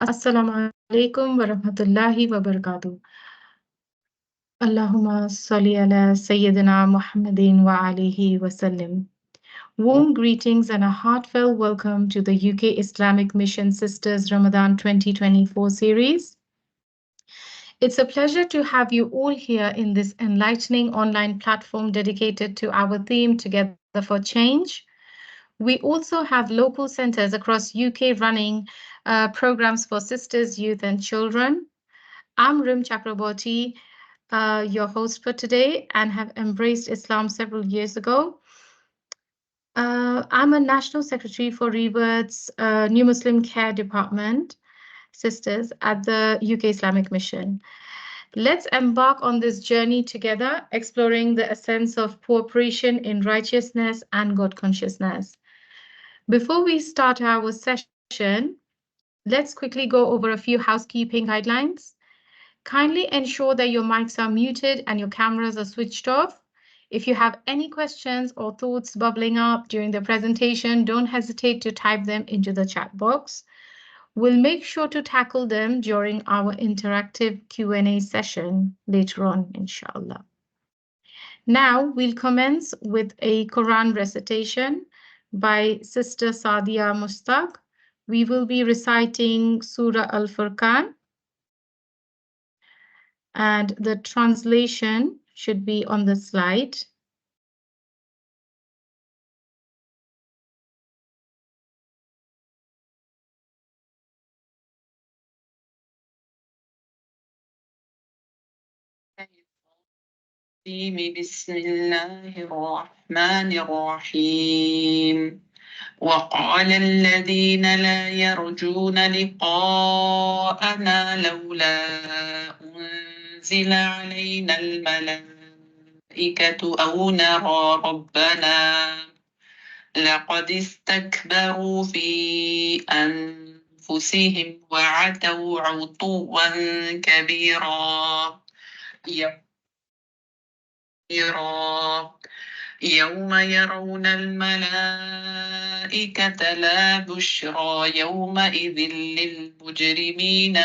Assalamu alaikum wa rahmatullahi wa barakatuh. Allahumma salli ala Sayyidina Muhammadin wa alihi wa sallim. Warm greetings and a heartfelt welcome to the UK Islamic Mission Sisters Ramadan 2024 series. It's a pleasure to have you all here in this enlightening online platform dedicated to our theme Together for Change. We also have local centers across UK running programs for sisters, youth, and children. I'm Rim Chakraborty, your host for today, and have embraced Islam several years ago. I'm a National Secretary for Rebirth's New Muslim Care Department, Sisters, at the UK Islamic Mission. Let's embark on this journey together, exploring the essence of cooperation in righteousness and God consciousness. Before we start our session, let's quickly go over a few housekeeping guidelines. Kindly ensure that your mics are muted and your cameras are switched off. If you have any questions or thoughts bubbling up during the presentation, don't hesitate to type them into the chat box. We'll make sure to tackle them during our interactive Q&A session later on, inshallah. Now we'll commence with a Quran recitation by Sister Sadia Mustaq. We will be reciting Surah Al-Furqan, and the translation should be on the slide. بسم الله الرحمن الرحيم. وقال الذين لا يرجون لقاءنا لولا أنزل علينا الملائكة أو نرى ربنا لقد استكبروا في أنفسهم وعتوا عتوا كبيرا يوم يرون الملائكة لا بشرى يومئذ للمجرمين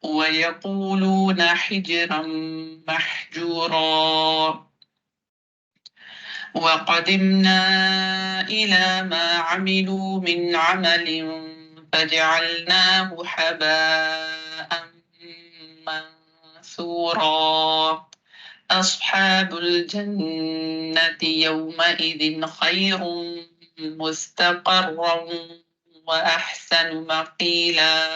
ويقولون حجرا محجورا. وقدمنا إلى ما عملوا من عمل فجعلناه حباء منثورا. أصحاب الجنة يومئذ خير مستقرا وأحسن مقيلا.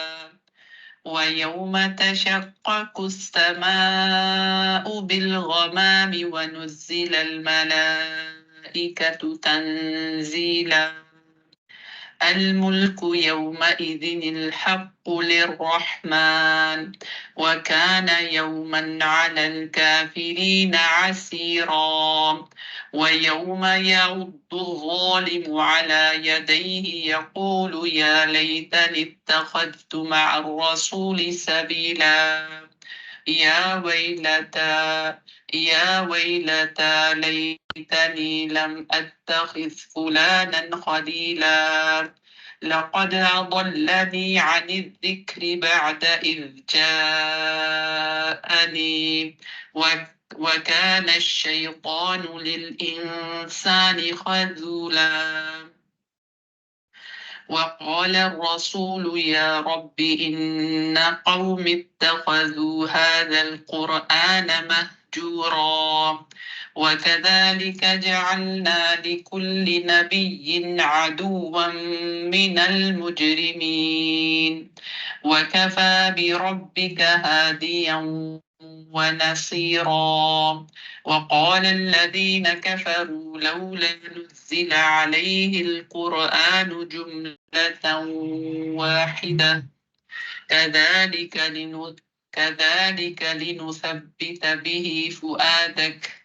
ويوم تشقق السماء بالغمام ونزل الملائكة تنزيلا. الملك يومئذ الحق للرحمن وكان يوما على الكافرين عسيرا. ويوم يعض الظالم على يديه يقول يا ليتني اتخذت مع الرسول سبيلا. يا ويلتى ليتني لم أتخذ فلانا خليلا. لقد أضلني عن الذكر بعد إذ جاءني وكان الشيطان للإنسان خذولا. وقال الرسول يا رب إن قوم اتخذوا هذا القرآن مهجورا. وكذلك جعلنا لكل نبي عدوا من المجرمين وكفى بربك هاديا ونصيرا. وقال الذين كفروا لولا نزل عليه القرآن جملة واحدة كذلك لنثبت به فؤادك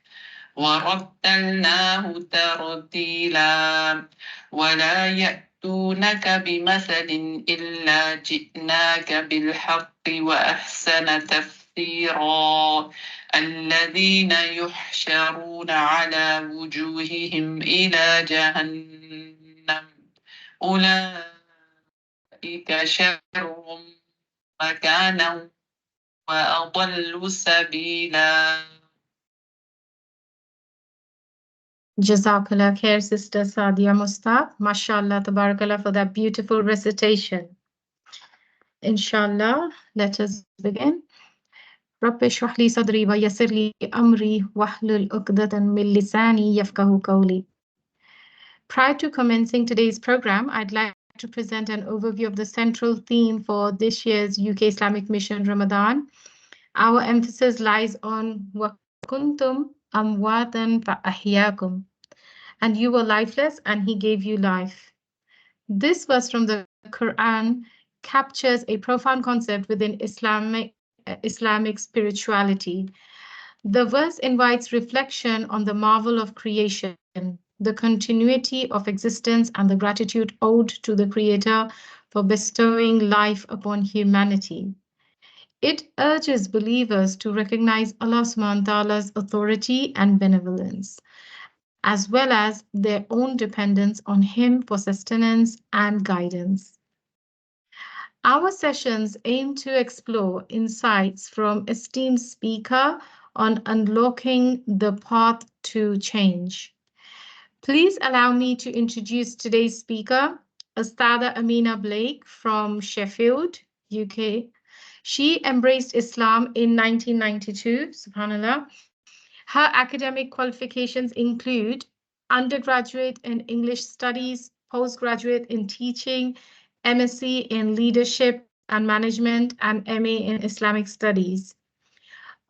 ورتلناه ترتيلا. ولا يأتونك بمثل إلا جئناك بالحق وأحسن تفسيرا. الذين يحشرون على وجوههم إلى جهنم أولئك شر مكانا وأضل سبيلا. Jazakallah khair, Sister Sadia Mustaq. MashaAllah, tabarakallah for that beautiful recitation. Inshallah, let us begin. رب اشرح لي صدري ويسر لي أمري واحلل عقدة من لساني يفقهوا قولي. Prior to commencing today's program, I'd like to present an overview of the central theme for this year's UK Islamic Mission Ramadan. Our emphasis lies on وَكُنْتُمْ أَمْوَاتًا فَأَحْيَاكُمْ, and you were lifeless and he gave you life. This verse from the Quran captures a profound concept within Islamic spirituality. The verse invites reflection on the marvel of creation, the continuity of existence, and the gratitude owed to the Creator for bestowing life upon humanity. It urges believers to recognize Allah subhanahu wa ta'ala's authority and benevolence, as well as their own dependence on Him for sustenance and guidance. Our sessions aim to explore insights from esteemed speaker on unlocking the path to change. Please allow me to introduce today's speaker, Ustada Amina Blake from Sheffield, UK. She embraced Islam in 1992, subhanAllah. Her academic qualifications include undergraduate in English Studies, postgraduate in teaching, MSc in Leadership and Management, and MA in Islamic Studies.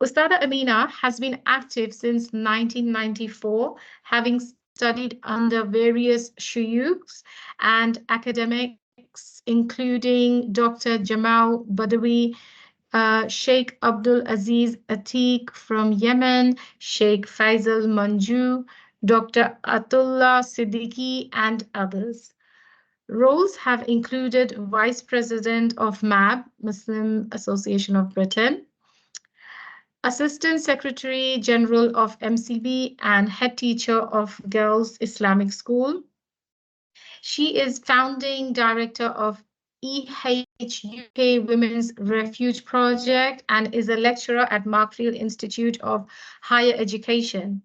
Ustada Amina has been active since 1994, having studied under various shuyukhs and academics, including Dr. Jamal Badawi, Sheikh Abdul Aziz Atiq from Yemen, Sheikh Faisal Manju, Dr. Atullah Siddiqui, and others. Roles have included Vice President of MAB, Muslim Association of Britain, Assistant Secretary General of MCB, and Head Teacher of Girls Islamic School. She is founding director of EHUK Women's Refuge Project and is a lecturer at Markfield Institute of Higher Education.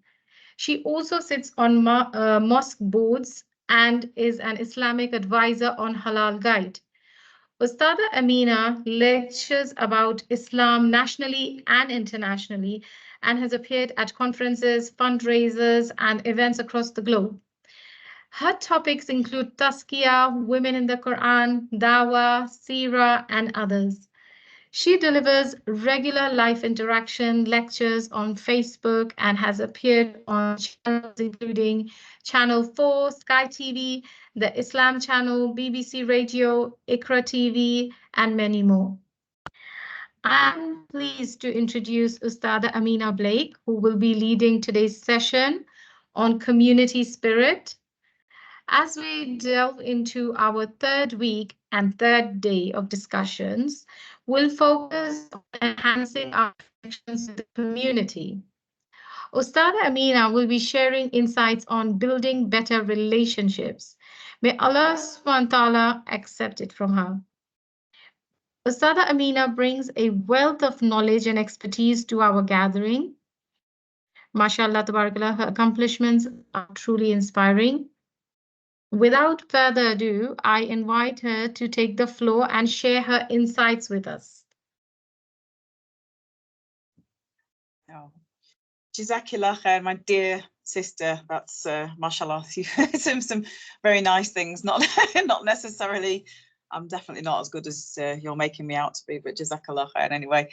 She also sits on mosque boards and is an Islamic advisor on Halal Guide. Ustada Amina lectures about Islam nationally and internationally and has appeared at conferences, fundraisers, and events across the globe. Her topics include Tazkiyah, women in the Quran, Dawah, Seerah, and others. She delivers regular live interaction lectures on Facebook and has appeared on channels including Channel 4, Sky TV, the Islam Channel, BBC Radio, Iqra TV, and many more. I'm pleased to introduce Ustada Amina Blake, who will be leading today's session on community spirit. As we delve into our third week and third day of discussions, we'll focus on enhancing our connections with the community. Ustada Amina will be sharing insights on building better relationships. May Allah subhanahu wa ta'ala accept it from her. Ustada Amina brings a wealth of knowledge and expertise to our gathering. MashaAllah, tabarakallah, her accomplishments are truly inspiring. Without further ado, I invite her to take the floor and share her insights with us. Oh. Jazakallah khair, my dear sister. That's mashallah, some very nice things. Not necessarily. I'm definitely not as good as you're making me out to be, but jazakallah khair anyway.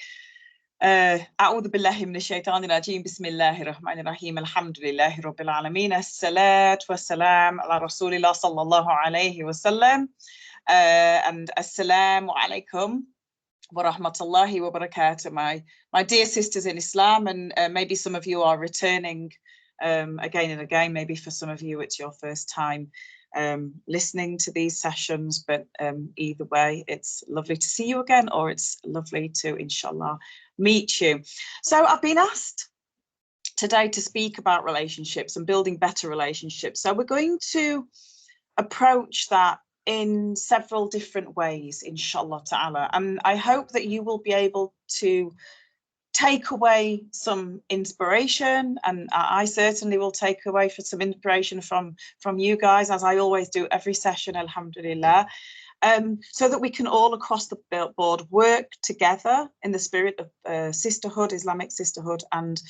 أعوذ بالله من الشيطان الرجيم بسم الله الرحمن الرحيم الحمد لله رب العالمين الصلاة والسلام على رسول الله صلى الله عليه وسلم and assalamu alaikum wa rahmatullahi wa barakatuh, my dear sisters in Islam, and maybe some of you are returning again and again. Maybe for some of you it's your first time listening to these sessions, but either way, it's lovely to see you again, or it's lovely to, inshallah, meet you. So I've been asked today to speak about relationships and building better relationships. So we're going to approach that in several different ways, inshallah ta'ala. And I hope that you will be able to take away some inspiration, and I certainly will take away some inspiration from you guys, as I always do every session, alhamdulillah, so that we can all across the board work together in the spirit of sisterhood, Islamic sisterhood, and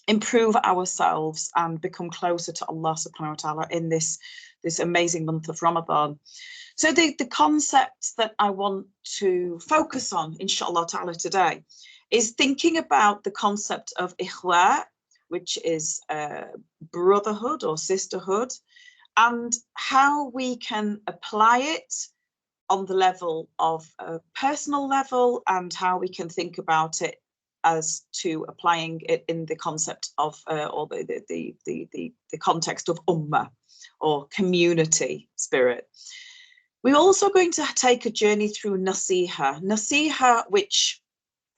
improve ourselves and become closer to Allah subhanahu wa ta'ala in this amazing month of Ramadan. So the concepts that I want to focus on, inshallah ta'ala, today is thinking about the concept of ikhwa, which is brotherhood or sisterhood, and how we can apply it on the level of a personal level, and how we can think about it as to applying it in the concept of or the context of ummah or community spirit. We're also going to take a journey through nasiha, which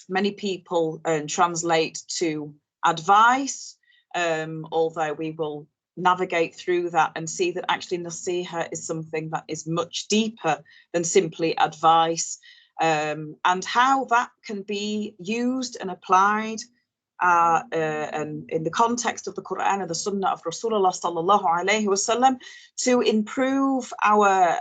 many people translate to advice, although we will navigate through that and see that actually nasiha is something that is much deeper than simply advice, and how that can be used and applied and in the context of the Quran and the Sunnah of Rasulullah sallallahu alaihi wasallam to improve our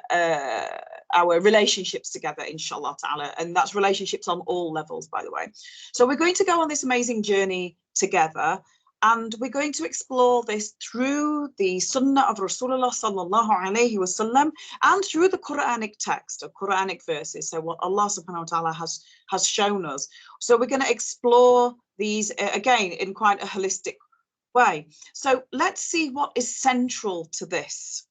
relationships together, inshallah ta'ala. And that's relationships on all levels, by the way. So we're going to go on this amazing journey together, and we're going to explore this through the Sunnah of Rasulullah sallallahu alaihi wasallam and through the Quranic text or Quranic verses. So what Allah subhanahu wa ta'ala has shown us. So we're going to explore these again in quite a holistic way. So let's see what is central to this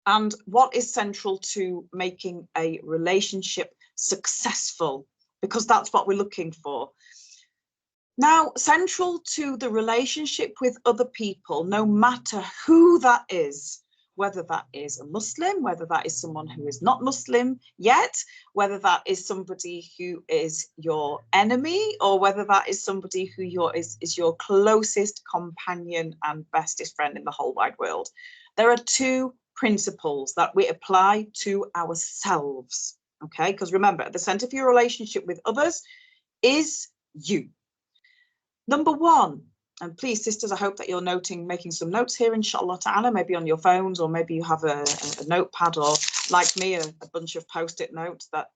and what is central to making a relationship successful, because that's what we're looking for. Now, central to the relationship with other people, no matter who that is, whether that is a Muslim, whether that is someone who is not Muslim yet, whether that is somebody who is your enemy, or whether that is somebody who is your closest companion and bestest friend in the whole wide world. There are two principles that we apply to ourselves, okay? Because remember, at the center of your relationship with others is you. Number one, and please, sisters, I hope that you're making some notes here, inshallah ta'ala, maybe on your phones, or maybe you have a notepad, or like me, a bunch of post-it notes that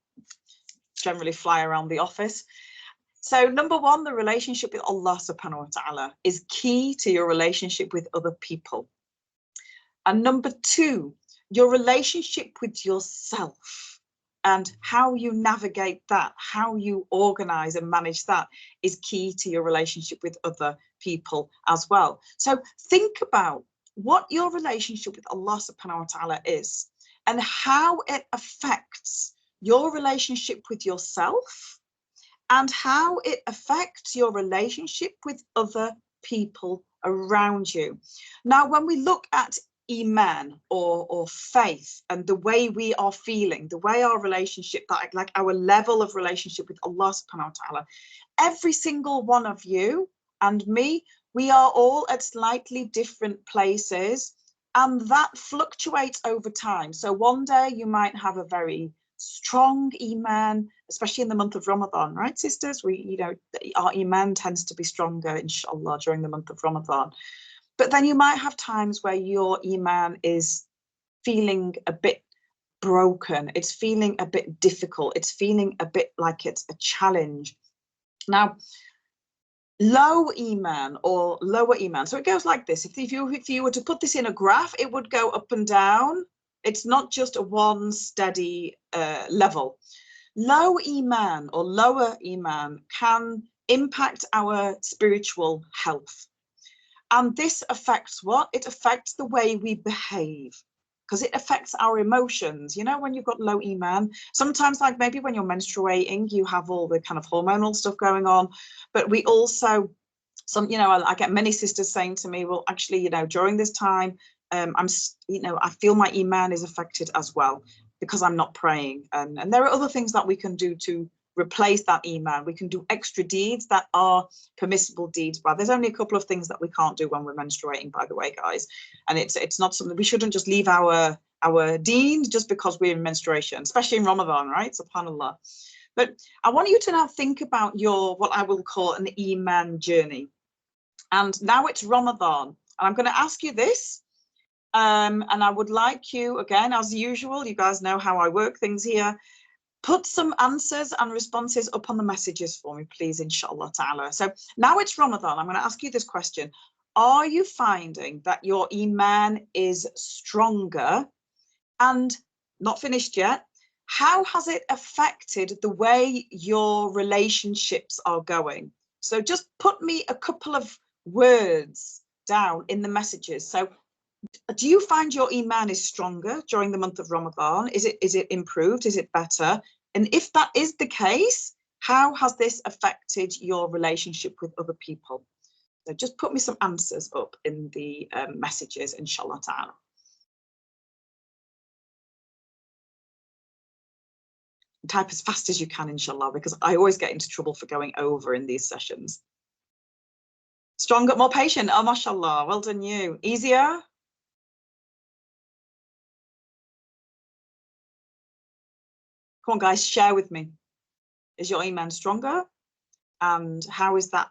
generally fly around the office. So number one, the relationship with Allah subhanahu wa ta'ala is key to your relationship with other people. And number two, your relationship with yourself and how you navigate that, how you organize and manage that is key to your relationship with other people as well. So think about what your relationship with Allah subhanahu wa ta'ala is and how it affects your relationship with yourself and how it affects your relationship with other people around you. Now, when we look at Iman or faith and the way we are feeling, the way our relationship, like our level of relationship with Allah subhanahu wa ta'ala, every single one of you and me, we are all at slightly different places, and that fluctuates over time. So one day you might have a very strong Iman, especially in the month of Ramadan, right, sisters? Our Iman tends to be stronger, inshallah, during the month of Ramadan. But then you might have times where your Iman is feeling a bit broken. It's feeling a bit difficult. It's feeling a bit like it's a challenge. Now, low Iman or lower Iman. So it goes like this. If you were to put this in a graph, it would go up and down. It's not just a one steady level. Low Iman or lower Iman can impact our spiritual health. And this affects what? It affects the way we behave, because it affects our emotions. You know, when you've got low Iman, sometimes like maybe when you're menstruating, you have all the kind of hormonal stuff going on. But we also, I get many sisters saying to me, well, actually, during this time, I feel my Iman is affected as well because I'm not praying. And there are other things that we can do to replace that Iman. We can do extra deeds that are permissible deeds. But there's only a couple of things that we can't do when we're menstruating, by the way, guys. And it's not something, we shouldn't just leave our our deen just because we're in menstruation, especially in Ramadan, right? Subhanallah. But I want you to now think about your, what I will call an Iman journey. And now it's Ramadan. And I'm going to ask you this. And I would like you, again, as usual, you guys know how I work things here. Put some answers and responses up on the messages for me, please, inshallah ta'ala. So now it's Ramadan. I'm going to ask you this question. Are you finding that your Iman is stronger? And not finished yet. How has it affected the way your relationships are going? So just put me a couple of words down in the messages. So do you find your Iman is stronger during the month of Ramadan? Is it improved? Is it better? And if that is the case, how has this affected your relationship with other people? So just put me some answers up in the messages, inshallah ta'ala. Type as fast as you can, inshallah, because I always get into trouble for going over in these sessions. Stronger, more patient. Oh, mashallah. Well done, you. Easier? Come on, guys, share with me. Is your Iman stronger? And how is that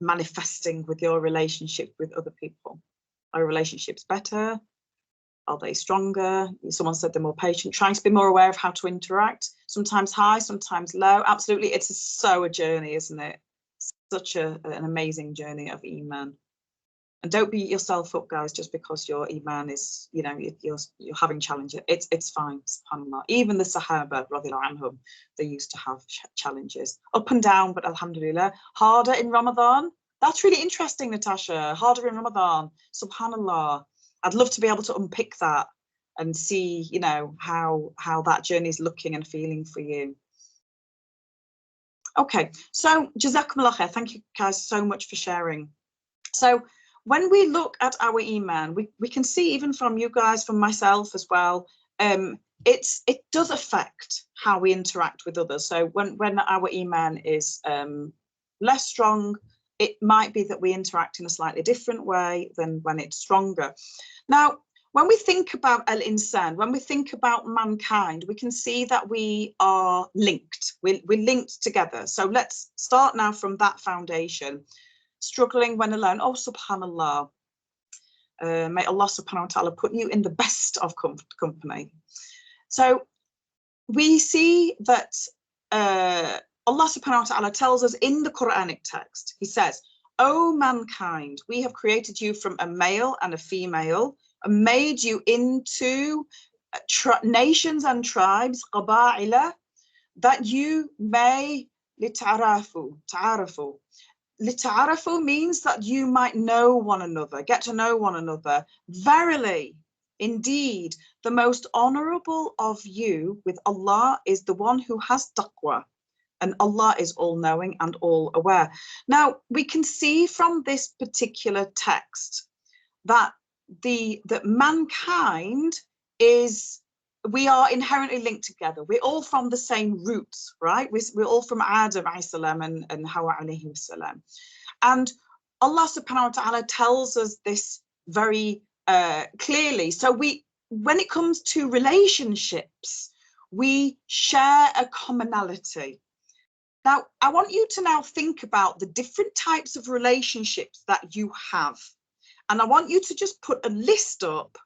manifesting with your relationship with other people? Are relationships better? Are they stronger? Someone said they're more patient, trying to be more aware of how to interact. Sometimes high, sometimes low. Absolutely. It's so a journey, isn't it? Such an amazing journey of Iman. And don't beat yourself up, guys, just because your Iman is, you know, you're having challenges. It's fine, subhanAllah. Even the Sahaba, radiallahu anhum, they used to have challenges. Up and down, but alhamdulillah. Harder in Ramadan. That's really interesting, Natasha. Harder in Ramadan, subhanAllah. I'd love to be able to unpick that and see, you know, how that journey is looking and feeling for you. Okay, so Jazakumullah khair. Thank you guys so much for sharing. So when we look at our Iman, we can see even from you guys, from myself as well, it does affect how we interact with others. So when our Iman is less strong, it might be that we interact in a slightly different way than when it's stronger. Now, when we think about al-insan, when we think about mankind, we can see that we are linked. We're linked together. So let's start now from that foundation. Struggling when alone. Oh, subhanallah. May Allah subhanahu wa ta'ala put you in the best of company. So we see that Allah subhanahu wa ta'ala tells us in the Quranic text, he says, "O mankind, we have created you from a male and a female and made you into nations and tribes, qaba'ila, that you may lita'arafu, ta'arafu. Lita'arafu means that you might know one another, get to know one another. Verily, indeed, the most honorable of you with Allah is the one who has taqwa. And Allah is all-knowing and all-aware." Now, we can see from this particular text that that mankind is, we are inherently linked together. We're all from the same roots, right? We're all from Adam alayhi salam and Hawa alayhi salam. And Allah subhanahu wa ta'ala tells us this very clearly. So when it comes to relationships, we share a commonality. Now, I want you to now think about the different types of relationships that you have. And I want you to just put a list up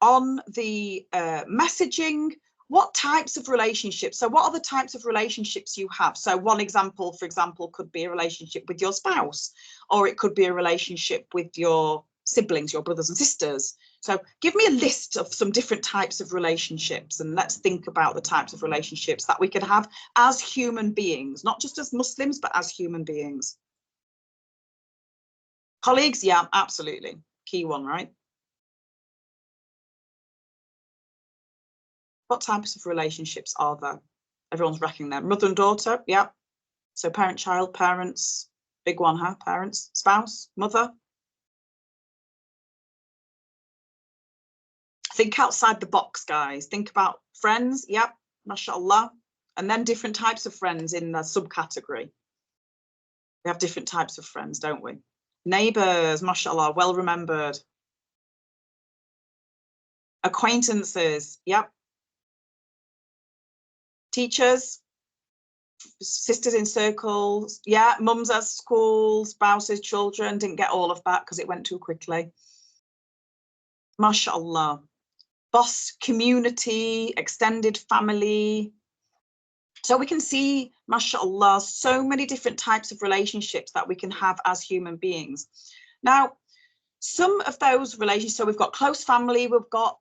on the messaging. What types of relationships? So what are the types of relationships you have? So one example, for example, could be a relationship with your spouse, or it could be a relationship with your siblings, your brothers and sisters. So give me a list of some different types of relationships, and let's think about the types of relationships that we can have as human beings, not just as Muslims, but as human beings. Colleagues, yeah, absolutely. Key one, right? What types of relationships are there? Everyone's reckoning them. Mother and daughter, yeah. So parent, child, parents, big one, huh? Parents, spouse, mother. Think outside the box, guys. Think about friends, yep, mashallah. And then different types of friends in the subcategory. We have different types of friends, don't we? Neighbours, mashallah, well remembered. Acquaintances, yep. Teachers, sisters in circles, yeah. Mums at school, spouses, children. Didn't get all of that because it went too quickly. MashaAllah. Boss, community, extended family. So we can see, mashallah, so many different types of relationships that we can have as human beings. Now, some of those relationships, so we've got close family, we've got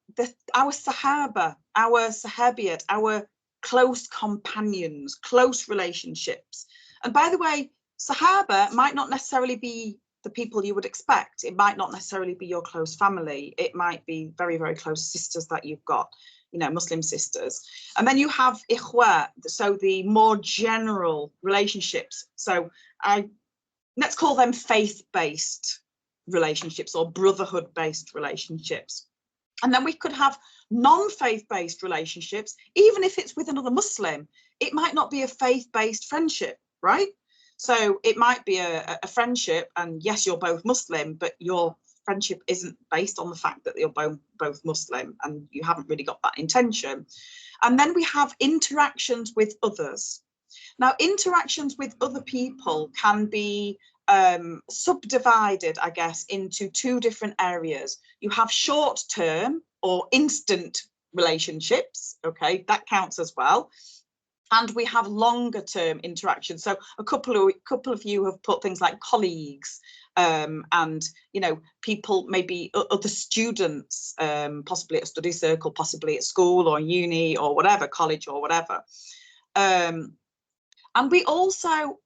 our Sahaba, our Sahabiyat, our close companions, close relationships. And by the way, Sahaba might not necessarily be the people you would expect. It might not necessarily be your close family. It might be very, very close sisters that you've got, you know, Muslim sisters. And then you have ikhwa, so the more general relationships. So let's call them faith-based relationships or brotherhood-based relationships. And then we could have non-faith-based relationships, even if it's with another Muslim. It might not be a faith-based friendship, right? So it might be a friendship, and yes, you're both Muslim, but your friendship isn't based on the fact that you're both Muslim and you haven't really got that intention. And then we have interactions with others. Now, interactions with other people can be subdivided, I guess, into two different areas. You have short-term or instant relationships, okay, that counts as well. And we have longer term interactions. So a couple of you have put things like colleagues, and, you know, people, maybe other students, possibly at a study circle, possibly at school or uni or whatever, college or whatever. And we also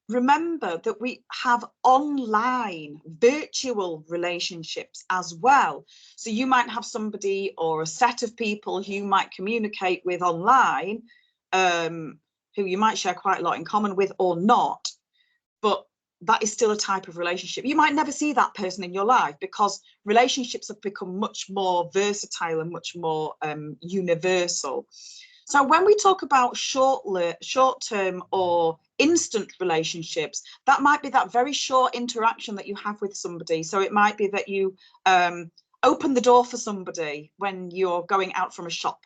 remember that we have online virtual relationships as well. So you might have somebody or a set of people who you might communicate with online, who you might share quite a lot in common with or not, but that is still a type of relationship. You might never see that person in your life because relationships have become much more versatile and much more universal. So when we talk about short-term or instant relationships, that might be that very short interaction that you have with somebody. So it might be that you open the door for somebody when you're going out from a shop,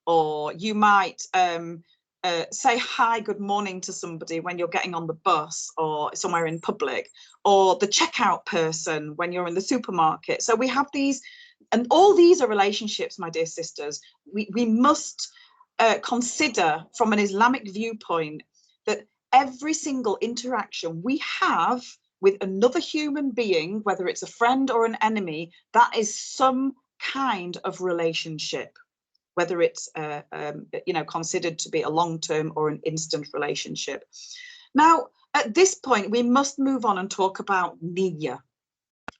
or you might say hi, good morning to somebody when you're getting on the bus or somewhere in public, or the checkout person when you're in the supermarket. So we have these, and all these are relationships, my dear sisters. We must consider from an Islamic viewpoint that every single interaction we have with another human being, whether it's a friend or an enemy, that is some kind of relationship, whether it's you know, considered to be a long-term or an instant relationship. Now, at this point, we must move on and talk about niyyah,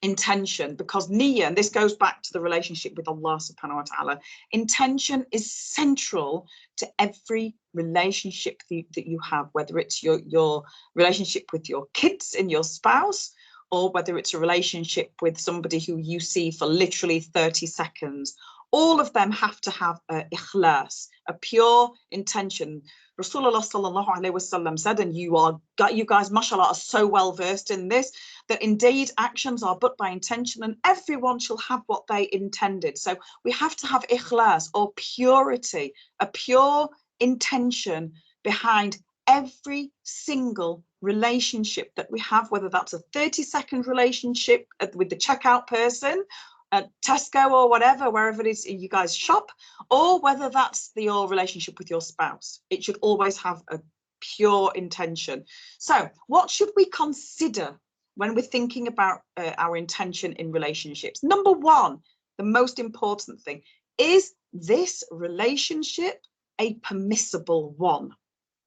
intention, because niyyah, and this goes back to the relationship with Allah subhanahu wa ta'ala, intention is central to every relationship that you have, whether it's your relationship with your kids and your spouse, or whether it's a relationship with somebody who you see for literally 30 seconds. All of them have to have ikhlas, a pure intention. Rasulullah sallallahu alaihi wasallam said, and you guys, mashallah, are so well versed in this, that indeed actions are but by intention, and everyone shall have what they intended. So we have to have ikhlas, or purity, a pure intention behind every single relationship that we have, whether that's a 30-second relationship with the checkout person at Tesco or whatever, wherever it is you guys shop, or whether that's your relationship with your spouse. It should always have a pure intention. So what should we consider when we're thinking about our intention in relationships? Number one, the most important thing, is this relationship a permissible one?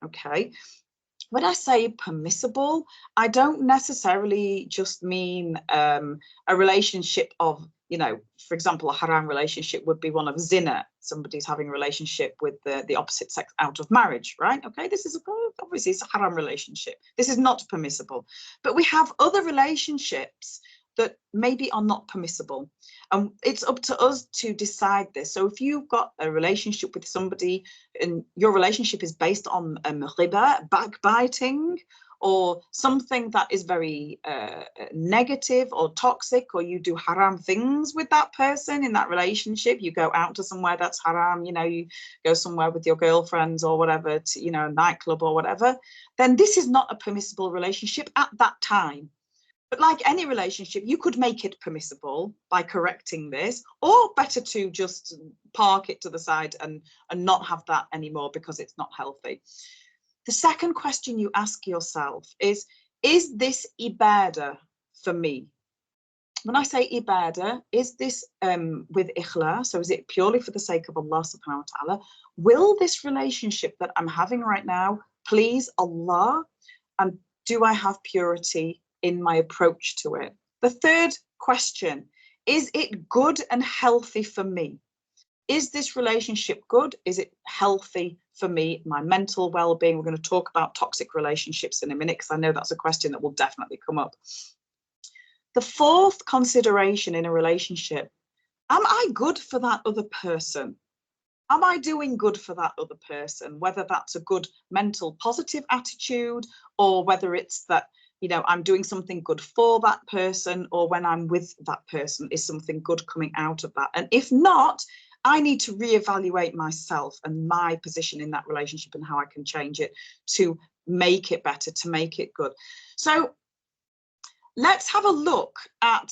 Okay. When I say permissible, I don't necessarily just mean a relationship of, you know, for example, a haram relationship would be one of zina. Somebody's having a relationship with the opposite sex out of marriage, right? Okay, this is obviously it's a haram relationship. This is not permissible. But we have other relationships that maybe are not permissible. And it's up to us to decide this. So if you've got a relationship with somebody and your relationship is based on riba, backbiting, or something that is very negative or toxic, or you do haram things with that person in that relationship, you go out to somewhere that's haram, you know, you go somewhere with your girlfriends or whatever, to, you know, a nightclub or whatever, then this is not a permissible relationship at that time. But like any relationship, you could make it permissible by correcting this, or better to just park it to the side and not have that anymore because it's not healthy. The second question you ask yourself is this ibadah for me? When I say ibadah, is this with ikhlas? So is it purely for the sake of Allah subhanahu wa ta'ala? Will this relationship that I'm having right now please Allah? And do I have purity in my approach to it? The third question, is it good and healthy for me? Is this relationship good? Is it healthy for me, my mental well-being? We're going to talk about toxic relationships in a minute, because I know that's a question that will definitely come up. The fourth consideration in a relationship, am I good for that other person? Am I doing good for that other person? Whether that's a good mental positive attitude, or whether it's that, you know, I'm doing something good for that person, or when I'm with that person, is something good coming out of that? And if not, I need to reevaluate myself and my position in that relationship and how I can change it to make it better, to make it good. So let's have a look at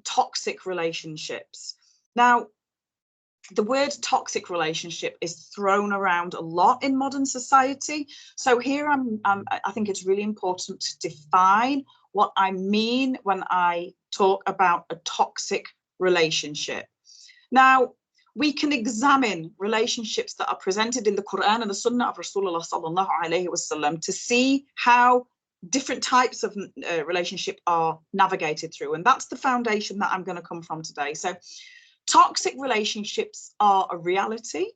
toxic relationships. Now, the word toxic relationship is thrown around a lot in modern society. So here I think it's really important to define what I mean when I talk about a toxic relationship. Now, we can examine relationships that are presented in the Quran and the Sunnah of Rasulullah sallallahu alaihi wasallam to see how different types of relationship are navigated through. And that's the foundation that I'm going to come from today. So toxic relationships are a reality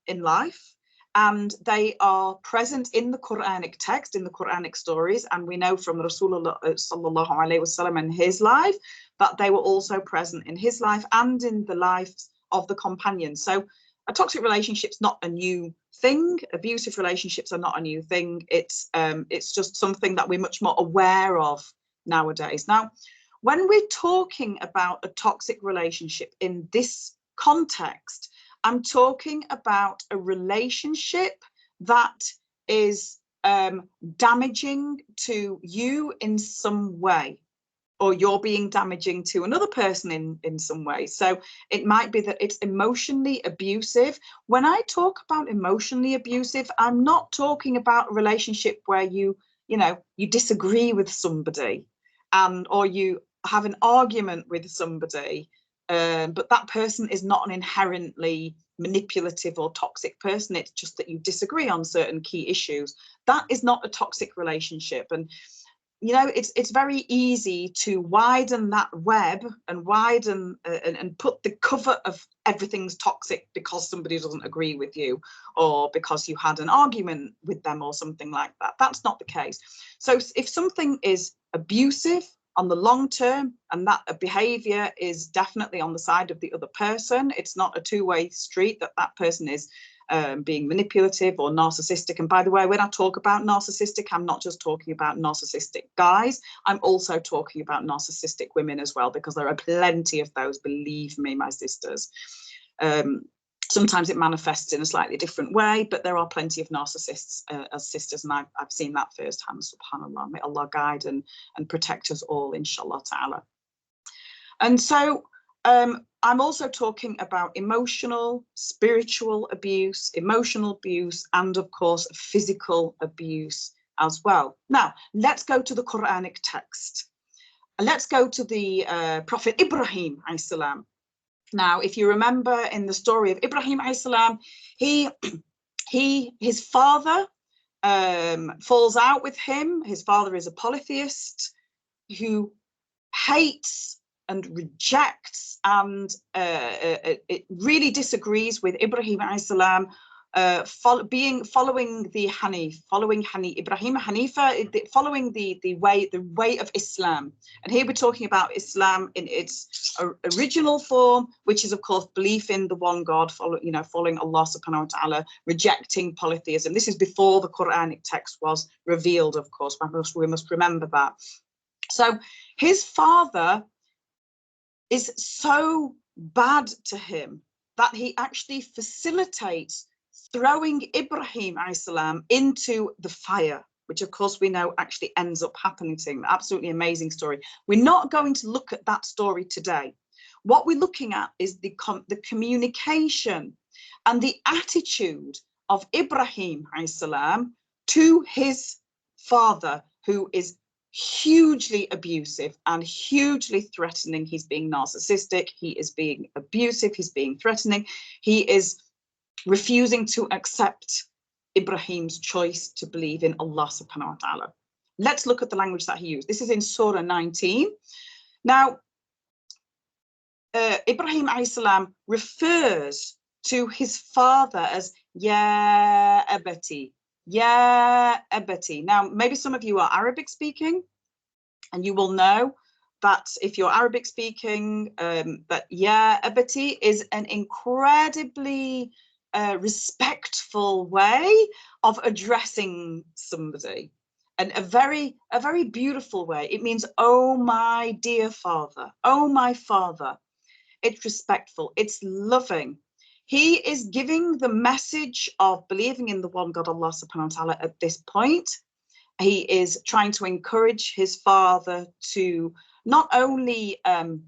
in life, and they are present in the Quranic text, in the Quranic stories. And we know from Rasulullah sallallahu alaihi wasallam and his life that they were also present in his life and in the lives of the companions. So a toxic relationship's not a new thing. Abusive relationships are not a new thing. It's just something that we're much more aware of nowadays. Now, when we're talking about a toxic relationship in this context, I'm talking about a relationship that is damaging to you in some way, or you're being damaging to another person in some way. So it might be that it's emotionally abusive. When I talk about emotionally abusive, I'm not talking about a relationship where you disagree with somebody, or you have an argument with somebody, but that person is not an inherently manipulative or toxic person. It's just that you disagree on certain key issues. That is not a toxic relationship. And you know, it's very easy to widen that web and widen and put the cover of everything's toxic because somebody doesn't agree with you, or because you had an argument with them or something like that. That's not the case. So if something is abusive on the long term, and that behavior is definitely on the side of the other person, it's not a two-way street, that person is being manipulative or narcissistic. And by the way, when I talk about narcissistic, I'm not just talking about narcissistic guys, I'm also talking about narcissistic women as well, because there are plenty of those, believe me, my sisters. Sometimes it manifests in a slightly different way, but there are plenty of narcissists as sisters, and I've seen that firsthand, subhanAllah. May Allah guide and protect us all, inshallah ta'ala. And so I'm also talking about emotional, spiritual abuse, and of course, physical abuse as well. Now, let's go to the Quranic text. Let's go to the Prophet Ibrahim alayhi salam. Now, if you remember in the story of Ibrahim alayhi salam, his father falls out with him. His father is a polytheist who hates and rejects and it really disagrees with Ibrahim alayhi salam following Ibrahim Hanifa, following the way of Islam. And here we're talking about Islam in its original form, which is of course belief in the one God, following Allah subhanahu wa ta'ala, rejecting polytheism. This is before the Quranic text was revealed, of course. We must remember that. So his father is so bad to him that he actually facilitates throwing Ibrahim salam into the fire, which of course we know actually ends up happening to him. Absolutely amazing story. We're not going to look at that story today. What we're looking at is the communication and the attitude of Ibrahim salam to his father, who is hugely abusive and hugely threatening. He's being narcissistic, he is being abusive, he's being threatening, he is refusing to accept Ibrahim's choice to believe in Allah subhanahu wa ta'ala. Let's look at the language that he used. This is in Surah 19. Now, Ibrahim salam refers to his father as Ya Abati, Ya Abati. Now, maybe some of you are Arabic speaking, and you will know that if you're Arabic speaking, that Ya Abati is an incredibly respectful way of addressing somebody, and a very beautiful way. It means, oh my dear father, oh my father. It's respectful, it's loving. He is giving the message of believing in the one God, Allah subhanahu wa ta'ala, at this point. He is trying to encourage his father to not only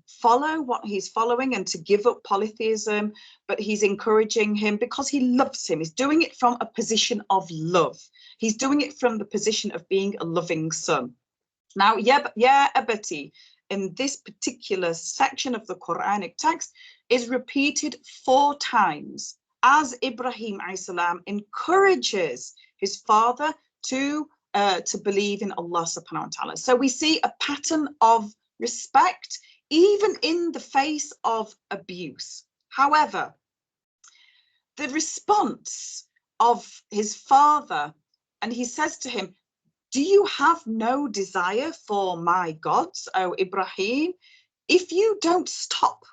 follow what he's following and to give up polytheism, but he's encouraging him because he loves him. He's doing it from a position of love. He's doing it from the position of being a loving son. Now, Ya Abati, in this particular section of the Quranic text, is repeated 4 times as Ibrahim salam encourages his father to believe in Allah subhanahu wa ta'ala. So we see a pattern of respect even in the face of abuse. However, the response of his father, and he says to him, do you have no desire for my gods, O Ibrahim? If you don't stop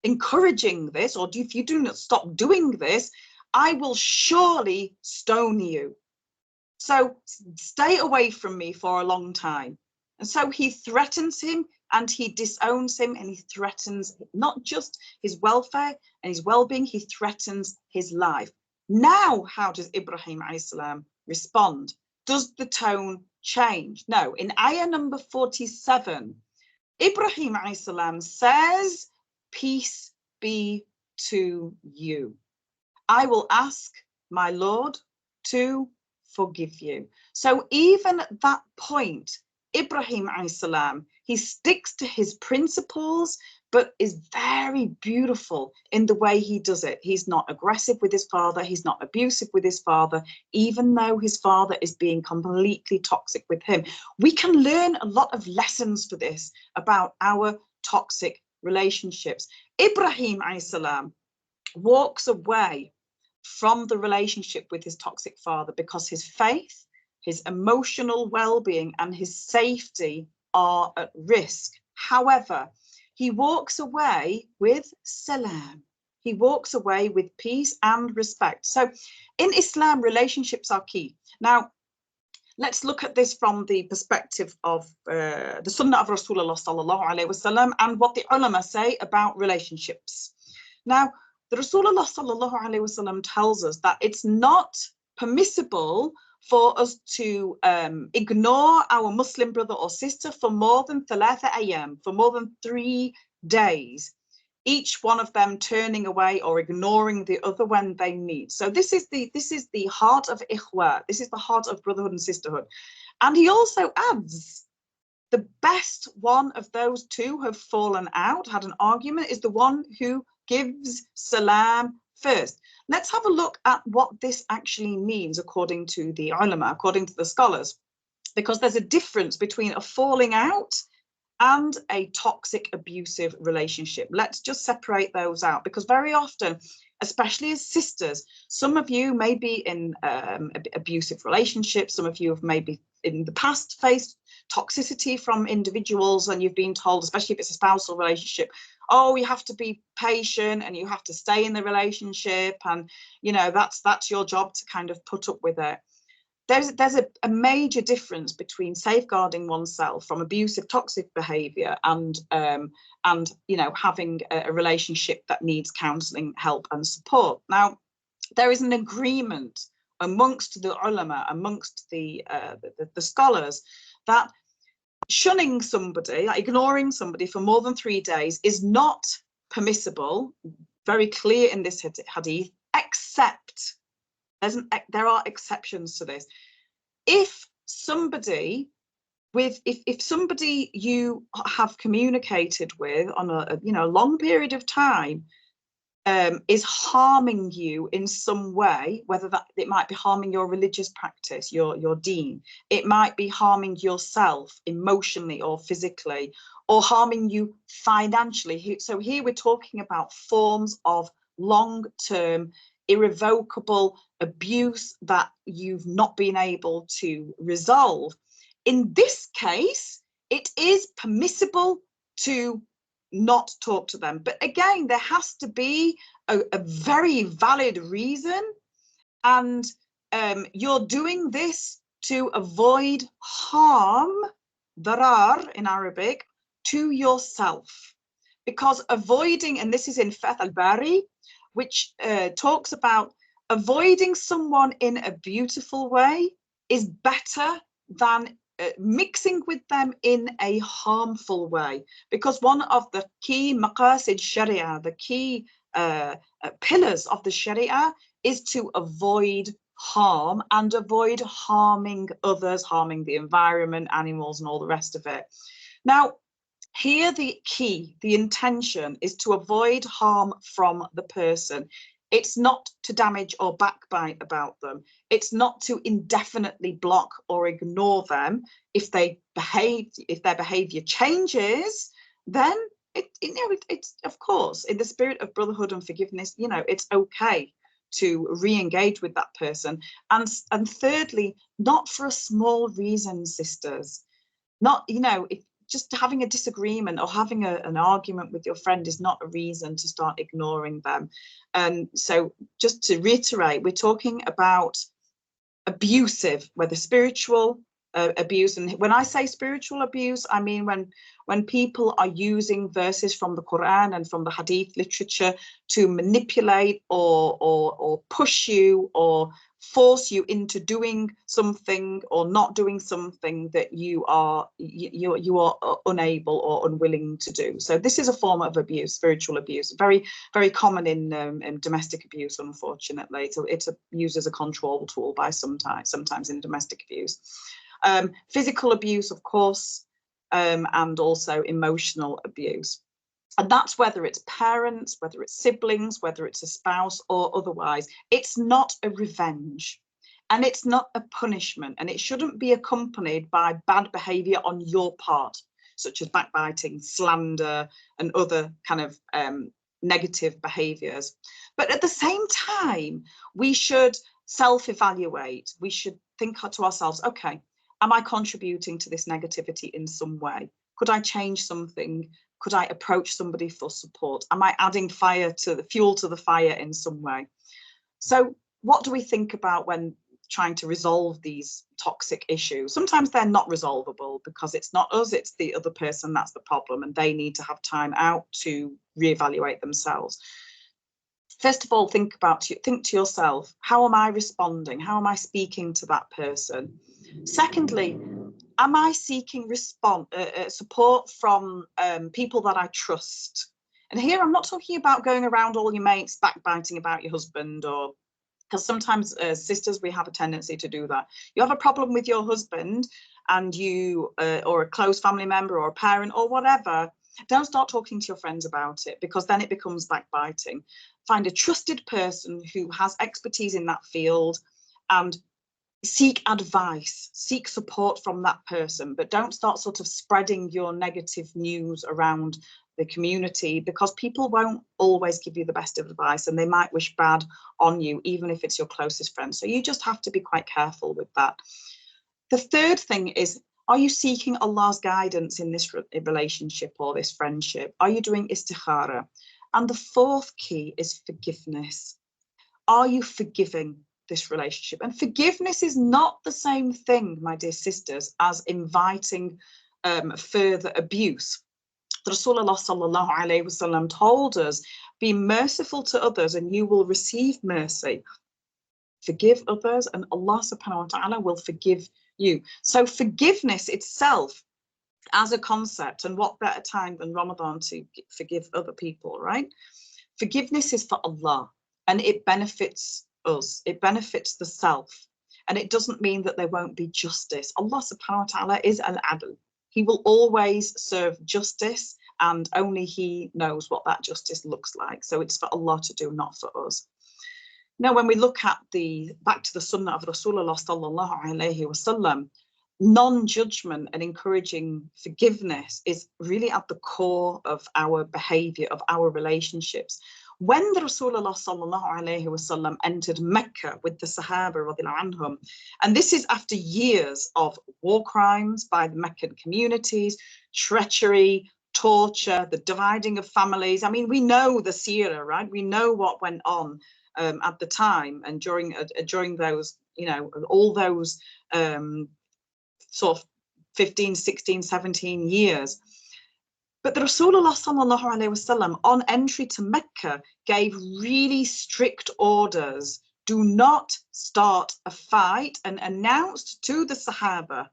encouraging this, or if you do not stop doing this, I will surely stone you. So stay away from me for a long time. And so he threatens him and he disowns him, and he threatens not just his welfare and his well-being, he threatens his life. Now, how does Ibrahim salam respond? Does the tone change? No. In ayah number 47, Ibrahim salam says, peace be to you. I will ask my Lord to forgive you. So even at that point, Ibrahim salam, he sticks to his principles, but is very beautiful in the way he does it. He's not aggressive with his father. He's not abusive with his father, even though his father is being completely toxic with him. We can learn a lot of lessons for this about our toxic relationships. Ibrahim salam walks away from the relationship with his toxic father because his faith, his emotional well-being, and his safety are at risk. However, he walks away with salam. He walks away with peace and respect. So in Islam, relationships are key. Now, let's look at this from the perspective of the Sunnah of Rasulullah sallallahu alaihi wasallam and what the ulama say about relationships. Now, the Rasulullah sallallahu alaihi wasallam tells us that it's not permissible for us to ignore our Muslim brother or sister for more than 3 ayyam, for more than 3 days, each one of them turning away or ignoring the other when they meet. So this is the heart of ikhwa. This is the heart of brotherhood and sisterhood. And he also adds, the best one of those two who have fallen out, had an argument, is the one who gives salam first. Let's have a look at what this actually means according to the ulama, according to the scholars, because there's a difference between a falling out and a toxic, abusive relationship. Let's just separate those out, because very often especially as sisters. Some of you may be in abusive relationships. Some of you have maybe in the past faced toxicity from individuals, and you've been told, especially if it's a spousal relationship, oh, you have to be patient and you have to stay in the relationship, and you know that's your job to kind of put up with it. There's a major difference between safeguarding oneself from abusive, toxic behaviour and you know, having a relationship that needs counselling, help and support. Now, there is an agreement amongst the ulama, amongst the scholars, that shunning somebody, like ignoring somebody for more than 3 days is not permissible, very clear in this hadith, except there are exceptions to this. If somebody if somebody you have communicated with on a you know long period of time is harming you in some way, whether that it might be harming your religious practice, your deen, it might be harming yourself emotionally or physically, or harming you financially. So here we're talking about forms of long-term irrevocable abuse that you've not been able to resolve. In this case, it is permissible to not talk to them. But again, there has to be a very valid reason, and you're doing this to avoid harm, darar in Arabic, to yourself. Because avoiding, and this is in Fath al-Bari, which talks about avoiding someone in a beautiful way is better than mixing with them in a harmful way, because one of the key maqasid sharia, the key pillars of the sharia, is to avoid harm and avoid harming others, harming the environment, animals and all the rest of it. Now, here the key, the intention is to avoid harm from the person. It's not to damage or backbite about them. It's not to indefinitely block or ignore them. If their behavior changes, then it's of course, in the spirit of brotherhood and forgiveness, you know, it's okay to re-engage with that person. And thirdly, not for a small reason, sisters. Not, you know, if just having a disagreement or having an argument with your friend is not a reason to start ignoring them. And so just to reiterate, we're talking about abusive, whether spiritual abuse. And when I say spiritual abuse, I mean when people are using verses from the Quran and from the Hadith literature to manipulate or push you or force you into doing something or not doing something that you are unable or unwilling to do. So this is a form of abuse, spiritual abuse, very, very common in domestic abuse, unfortunately. So it's used as a control tool by sometimes in domestic abuse. Physical abuse, of course, and also emotional abuse. And that's whether it's parents, whether it's siblings, whether it's a spouse or otherwise. It's not a revenge and it's not a punishment, and it shouldn't be accompanied by bad behaviour on your part, such as backbiting, slander and other kind of negative behaviours. But at the same time, we should self-evaluate. We should think to ourselves, okay, am I contributing to this negativity in some way? Could I change something? Could I approach somebody for support? Am I adding fuel to the fire in some way? So what do we think about when trying to resolve these toxic issues? Sometimes they're not resolvable because it's not us, it's the other person that's the problem, and they need to have time out to reevaluate themselves. First of all, think to yourself, how am I responding? How am I speaking to that person? Secondly, am I seeking support from people that I trust? And here I'm not talking about going around all your mates backbiting about your husband, or because sometimes sisters, we have a tendency to do that. You have a problem with your husband and you or a close family member or a parent or whatever, don't start talking to your friends about it, because then it becomes backbiting. Find a trusted person who has expertise in that field and seek advice, seek support from that person, but don't start sort of spreading your negative news around the community, because people won't always give you the best of advice, and they might wish bad on you, even if it's your closest friend. So you just have to be quite careful with that. The third thing is, are you seeking Allah's guidance in this relationship or this friendship? Are you doing istikhara? And the fourth key is forgiveness. Are you forgiving this relationship? And forgiveness is not the same thing, my dear sisters, as inviting further abuse. Rasulullah sallallahu alaihi wasallam told us, be merciful to others and you will receive mercy. Forgive others and Allah subhanahu wa ta'ala will forgive you. So forgiveness itself as a concept, and what better time than Ramadan to forgive other people, right? Forgiveness is for Allah, and it benefits us. It benefits the self. And it doesn't mean that there won't be justice. Allah subhanahu wa ta'ala is al-adl. He will always serve justice, and only He knows what that justice looks like. So it's for Allah to do, not for us. Now, when we look at back to the sunnah of Rasulullah sallallahu alaihi wasallam, non-judgment and encouraging forgiveness is really at the core of our behavior, of our relationships. When the Rasulullah sallallahu alaihi wasallam entered Mecca with the Sahaba radiallahu anhum, and this is after years of war crimes by the Meccan communities, treachery, torture, the dividing of families. I mean, we know the seerah, right? We know what went on at the time and during those, you know, all those sort of 15, 16, 17 years. But the Rasulullah sallallahu alaihi wasallam on entry to Mecca gave really strict orders. Do not start a fight, and announced to the Sahaba,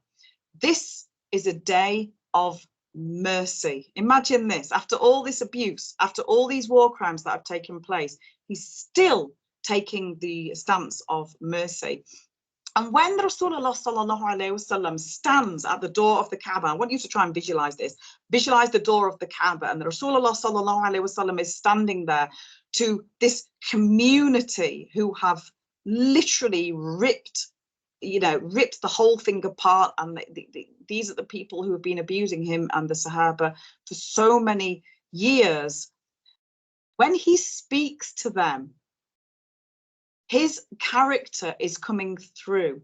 this is a day of mercy. Imagine this, after all this abuse, after all these war crimes that have taken place, he's still taking the stance of mercy. And when the Rasulullah sallallahu alaihi wasallam stands at the door of the Kaaba, I want you to try and visualize this. Visualize the door of the Kaaba, and the Rasulullah sallallahu alaihi wasallam is standing there to this community who have literally ripped the whole thing apart. And these are the people who have been abusing him and the Sahaba for so many years. When he speaks to them, his character is coming through,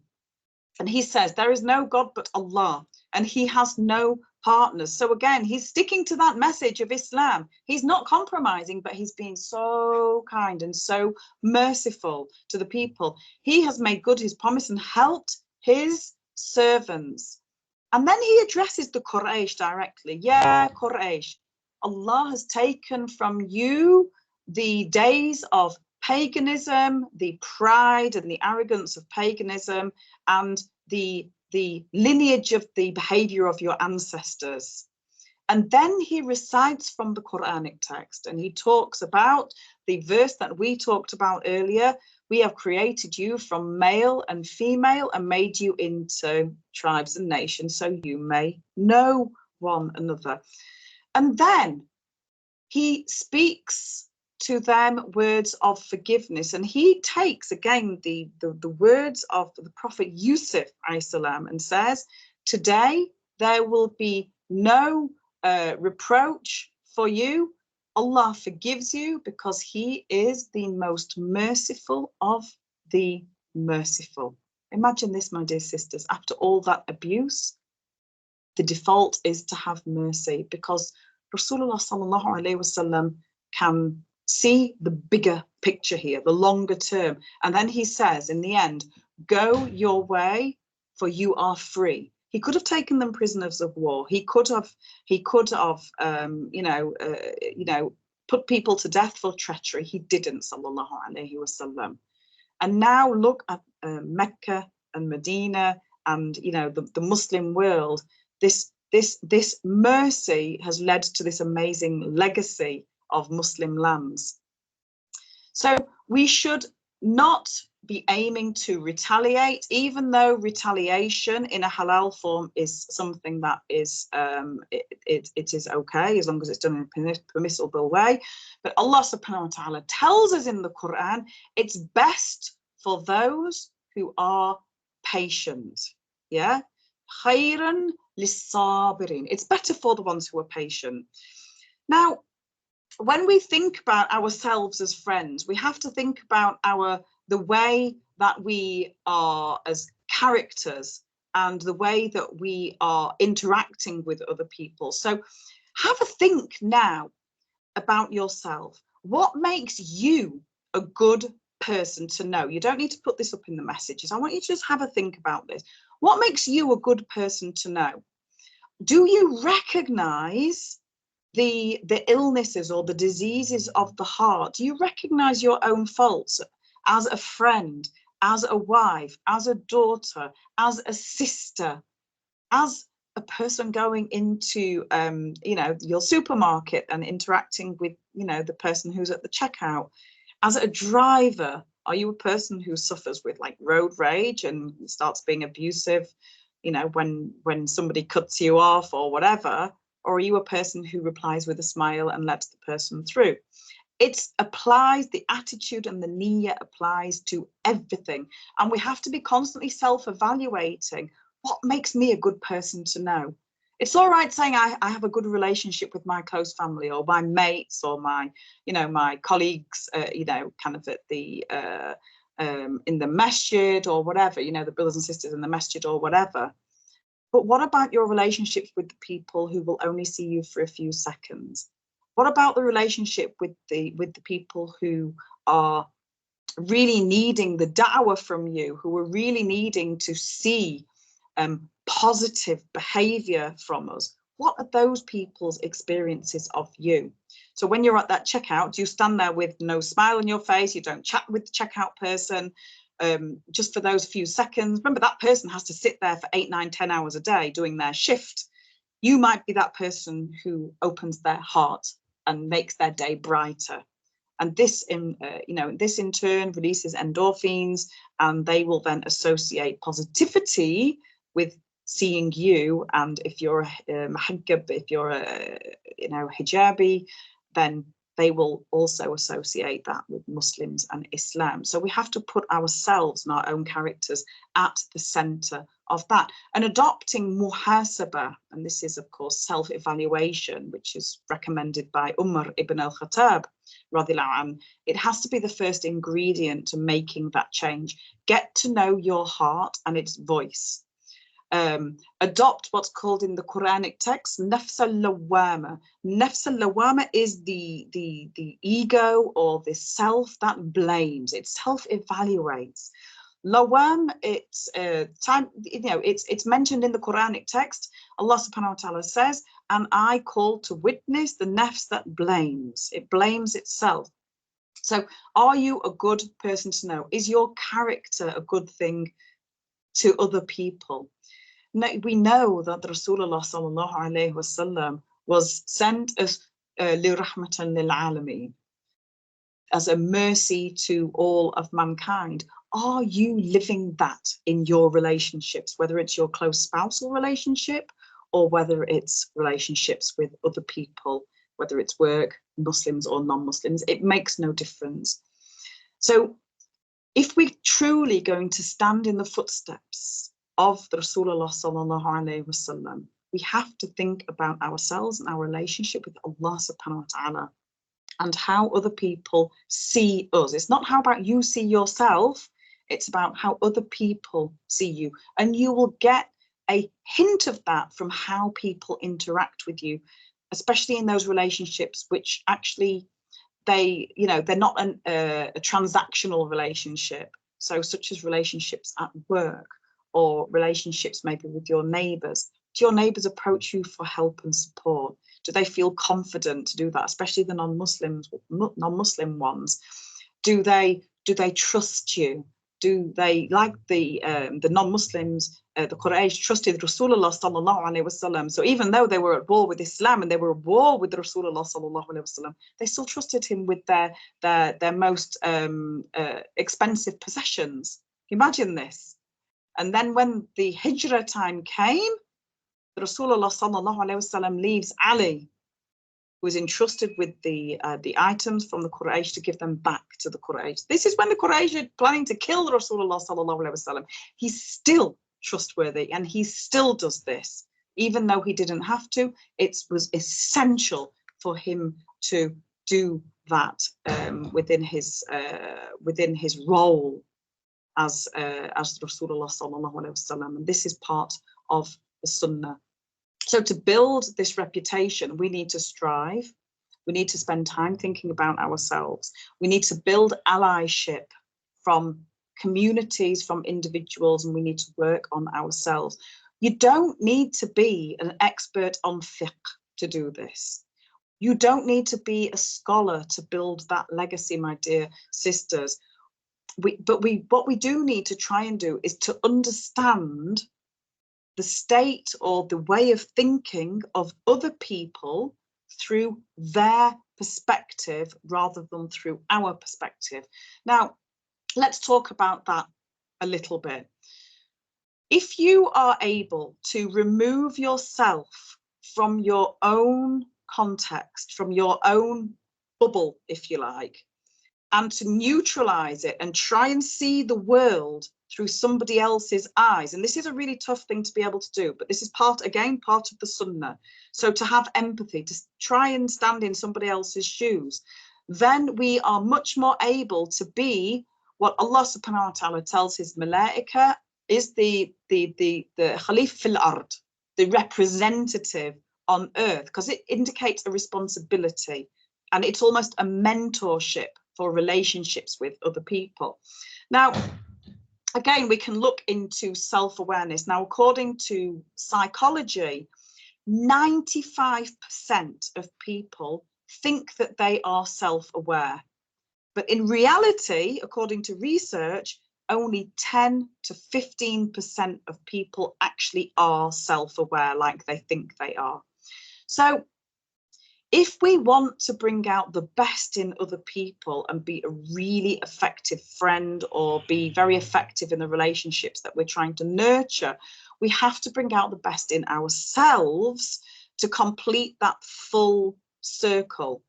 and he says there is no God but Allah, and he has no partners. So again, he's sticking to that message of Islam. He's not compromising, but he's being so kind and so merciful to the people. He has made good his promise and helped his servants. And then he addresses the Quraysh directly. Yeah, Quraysh, Allah has taken from you the days of paganism, the pride and the arrogance of paganism, and the lineage of the behavior of your ancestors. And then he recites from the Quranic text, and he talks about the verse that we talked about earlier. We have created you from male and female and made you into tribes and nations so you may know one another. And then he speaks to them words of forgiveness, and he takes again the words of the Prophet Yusuf salam and says, today there will be no reproach for you. Allah forgives you because he is the most merciful of the merciful. Imagine this, my dear sisters, after all that abuse, the default is to have mercy, because Rasulullah sallallahu alaihi wasallam can see the bigger picture here, the longer term. And then he says in the end, go your way, for you are free. He could have taken them prisoners of war. He could have put people to death for treachery. He didn't, sallallahu alaihi wasallam. And now look at Mecca and Medina and the Muslim world. This mercy has led to this amazing legacy of Muslim lands. So we should not be aiming to retaliate, even though retaliation in a halal form is something that is it is okay as long as it's done in a permissible way. But Allah subhanahu wa ta'ala tells us in the Quran, it's best for those who are patient. Yeah, khayran lis-sabirin. It's better for the ones who are patient. Now, when we think about ourselves as friends, we have to think about the way that we are as characters and the way that we are interacting with other people. So have a think now about yourself. What makes you a good person to know? You don't need to put this up in the messages. I want you to just have a think about this. What makes you a good person to know? Do you recognize the illnesses or the diseases of the heart? Do you recognize your own faults as a friend, as a wife, as a daughter, as a sister, as a person going into your supermarket and interacting with the person who's at the checkout? As a driver, are you a person who suffers with like road rage and starts being abusive when somebody cuts you off or whatever? Or are you a person who replies with a smile and lets the person through? It applies, the attitude and the niyyah applies to everything. And we have to be constantly self-evaluating. What makes me a good person to know? It's all right saying I have a good relationship with my close family or my mates or my colleagues, kind of at the in the masjid or whatever, the brothers and sisters in the masjid or whatever. But what about your relationships with the people who will only see you for a few seconds? What about the relationship with the people who are really needing the da'wah from you, who are really needing to see positive behavior from us? What are those people's experiences of you? So when you're at that checkout, do you stand there with no smile on your face? You don't chat with the checkout person just for those few seconds? Remember, that person has to sit there for 8, 9, 10 hours a day doing their shift. You might be that person who opens their heart and makes their day brighter. And this in turn releases endorphins, and they will then associate positivity with seeing you. And if you're a muhaggab, if you're a hijabi, then they will also associate that with Muslims and Islam. So we have to put ourselves and our own characters at the center of that. And adopting muhasabah, and this is of course self-evaluation, which is recommended by Umar ibn al-Khattab, it has to be the first ingredient to making that change. Get to know your heart and its voice. Adopt what's called in the Quranic text nafs al-lawwama. Nafs al-lawwama is the ego or the self that blames. It self-evaluates. Lawam, it's it's mentioned in the Quranic text. Allah subhanahu wa ta'ala says, and I call to witness the nafs that blames. It blames itself. So are you a good person to know? Is your character a good thing to other people? Now, we know that Rasulullah sallallahu alayhi wasallam was sent as lirahmatan lil alameen, as a mercy to all of mankind. Are you living that in your relationships, whether it's your close spousal relationship or whether it's relationships with other people, whether it's work, Muslims or non-Muslims? It makes no difference. So if we're truly going to stand in the footsteps of the Rasulullah sallallahu alaihi wasallam, we have to think about ourselves and our relationship with Allah subhanahu wa ta'ala and how other people see us. It's not how about you see yourself, it's about how other people see you. And you will get a hint of that from how people interact with you, especially in those relationships which actually they're not a transactional relationship. So such as relationships at work or relationships maybe with your neighbours. Do your neighbours approach you for help and support? Do they feel confident to do that, especially the non-Muslim ones? Do they trust you? Do they, like the non-Muslims, the Quraysh trusted Rasulullah sallallahu alaihi wasallam? So even though they were at war with Islam and they were at war with Rasulullah sallallahu alaihi wasallam, they still trusted him with their most expensive possessions. Imagine this. And then when the Hijrah time came, Rasulullah sallallahu alaihi wasallam leaves Ali, who is entrusted with the items from the Quraysh, to give them back to the Quraysh. This is when the Quraysh are planning to kill Rasulullah sallallahu alaihi wasallam. He's still trustworthy and he still does this, even though he didn't have to. It was essential for him to do that within his role as Rasulullah sallallahu alaihi wasallam, and this is part of the Sunnah. So to build this reputation, we need to strive. We need to spend time thinking about ourselves. We need to build allyship from communities, from individuals, and we need to work on ourselves. You don't need to be an expert on fiqh to do this. You don't need to be a scholar to build that legacy, my dear sisters. What we do need to try and do is to understand the state or the way of thinking of other people through their perspective rather than through our perspective. Now, let's talk about that a little bit. If you are able to remove yourself from your own context, from your own bubble, if you like, and to neutralize it and try and see the world through somebody else's eyes, and this is a really tough thing to be able to do, but this is part of the Sunnah. So to have empathy, to try and stand in somebody else's shoes, then we are much more able to be what Allah subhanahu wa ta'ala tells his malaika is the Khalif fil ard, the representative on earth, because it indicates a responsibility and it's almost a mentorship for relationships with other people. Now, again, we can look into self-awareness. Now, according to psychology, 95% of people think that they are self-aware. But in reality, according to research, only 10 to 15% of people actually are self-aware like they think they are. So if we want to bring out the best in other people and be a really effective friend or be very effective in the relationships that we're trying to nurture, we have to bring out the best in ourselves to complete that full circle.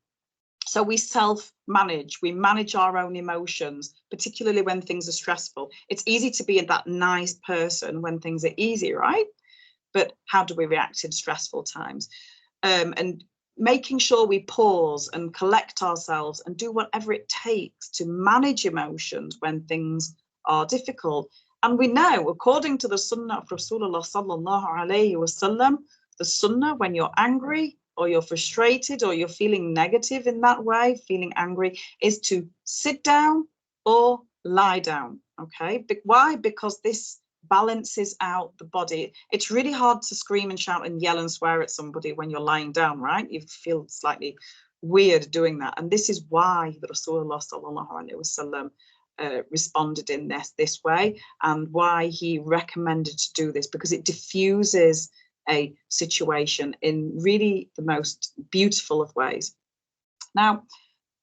So we self-manage, we manage our own emotions, particularly when things are stressful. It's easy to be that nice person when things are easy, right? But how do we react in stressful times? And making sure we pause and collect ourselves and do whatever it takes to manage emotions when things are difficult. And we know, according to the Sunnah of Rasulullah sallallahu alaihi wasallam, the Sunnah, when you're angry or you're frustrated or you're feeling negative in that way, feeling angry, is to sit down or lie down. Okay, why? Because this balances out the body. It's really hard to scream and shout and yell and swear at somebody when you're lying down, right? You feel slightly weird doing that. And this is why the Rasulullah sallallahu alaihi wasallam responded in this way, and why he recommended to do this, because it diffuses a situation in really the most beautiful of ways. Now,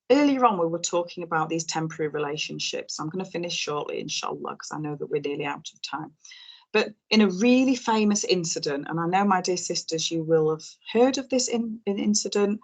earlier on, we were talking about these temporary relationships. I'm going to finish shortly, inshallah, because I know that we're nearly out of time. But in a really famous incident, and I know, my dear sisters, you will have heard of this incident,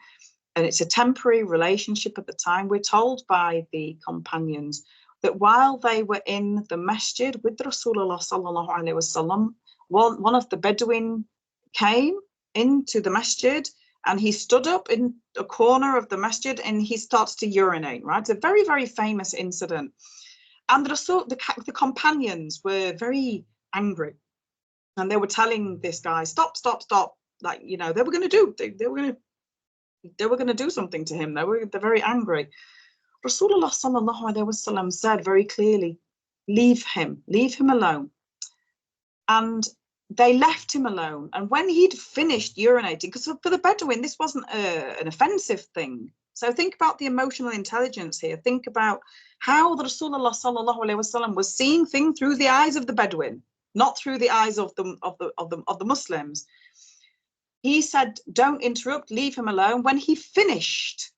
and it's a temporary relationship at the time. We're told by the companions that while they were in the masjid with Rasulullah sallallahu alaihi wasallam, one of the Bedouin came into the masjid and he stood up in a corner of the masjid and he starts to urinate, right? It's a very, very famous incident. And the companions were very angry, and they were telling this guy, stop, stop, stop. Like, you know, they were going to do something to him. They're very angry. Rasulullah sallallahu alaihi wasallam said very clearly, leave him alone. And they left him alone. And when he'd finished urinating, because for the Bedouin, this wasn't an offensive thing. So think about the emotional intelligence here. Think about how the Rasulullah sallallahu alaihi wasallam was seeing things through the eyes of the Bedouin, not through the eyes of the Muslims. He said, don't interrupt, leave him alone. When he finished,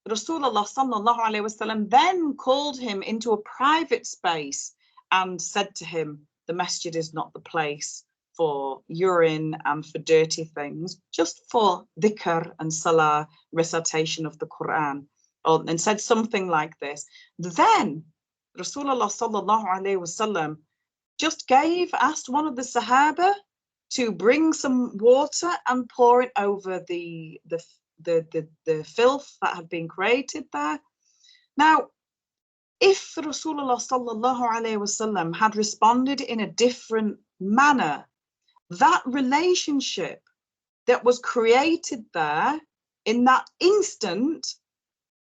Rasulullah sallallahu alaihi wasallam then called him into a private space and said to him, the masjid is not the place for urine and for dirty things, just for dhikr and salah, recitation of the Quran, and said something like this. Then Rasulullah sallallahu alaihi wasallam just asked one of the Sahaba to bring some water and pour it over the the filth that had been created there. Now, if Rasulullah sallallahu alaihi wasallam had responded in a different manner, that relationship that was created there in that instant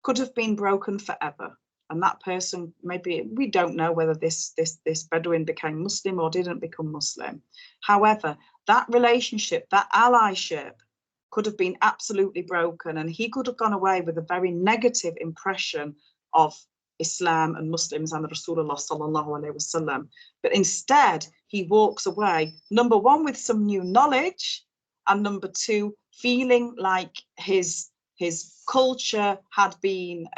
could have been broken forever. And that person, maybe, we don't know whether this Bedouin became Muslim or didn't become Muslim. However, that relationship, that allyship, could have been absolutely broken, and he could have gone away with a very negative impression of Islam and Muslims and Rasulullah sallallahu alaihi wasallam. But instead, he walks away, number one, with some new knowledge, and number two, feeling like his culture had been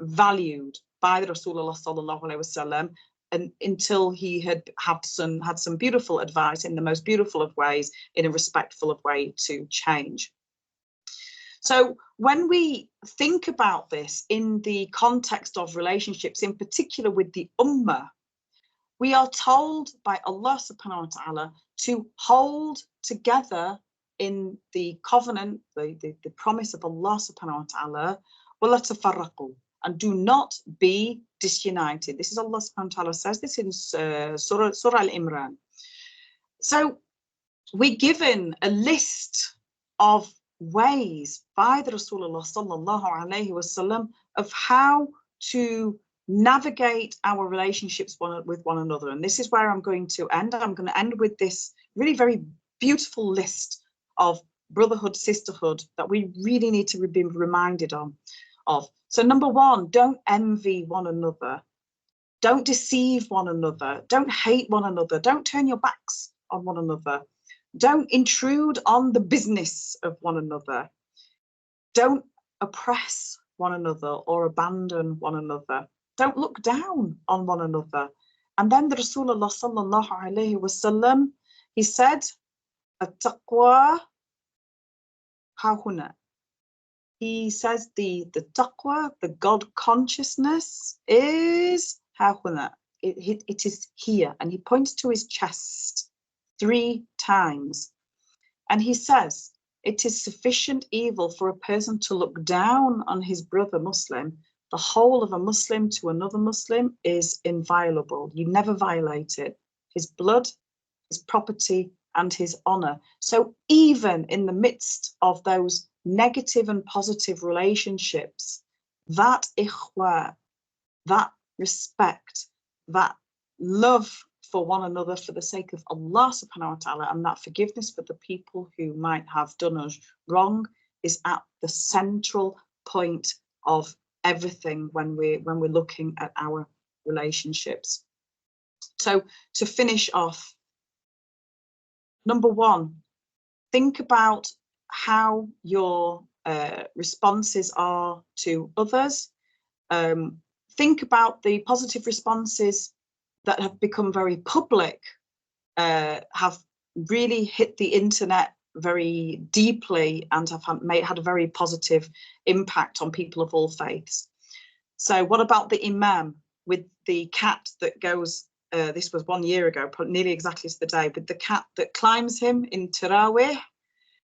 valued by the Rasulullah sallallahu alaihi wasallam, and until he had some beautiful advice in the most beautiful of ways, in a respectful of way, to change. So when we think about this in the context of relationships, in particular with the Ummah, we are told by Allah subhanahu wa ta'ala to hold together in the covenant, the promise of Allah subhanahu wa ta'ala, وَلَا تَفَرَّقُوا, and do not be disunited. This is Allah subhanahu wa ta'ala says this in Surah Al-Imran. So we're given a list of ways by the Rasulullah sallallahu alaihi wasallam of how to navigate our relationships with one another. And this is where I'm going to end. I'm going to end with this really very beautiful list of brotherhood, sisterhood that we really need to be reminded of. So number one, don't envy one another. Don't deceive one another. Don't hate one another. Don't turn your backs on one another. Don't intrude on the business of one another. Don't oppress one another or abandon one another. Don't look down on one another. And then the Rasulullah sallallahu alaihi wasallam, he said, at-taqwa hahuna. He says the taqwa, the God consciousness, is hahuna. It is here. And he points to his chest 3 times. And he says, it is sufficient evil for a person to look down on his brother Muslim. The whole of a Muslim to another Muslim is inviolable. You never violate it. His blood, his property, and his honor. So even in the midst of those negative and positive relationships, that ikhwa, that respect, that love for one another for the sake of Allah subhanahu wa ta'ala, and that forgiveness for the people who might have done us wrong, is at the central point of everything when we're looking at our relationships. So to finish off, number one, think about how your responses are to others. Think about the positive responses that have become very public, have really hit the internet very deeply, and have had a very positive impact on people of all faiths. So what about the Imam with the cat that goes, this was 1 year ago, nearly exactly to the day, with the cat that climbs him in Tarawih,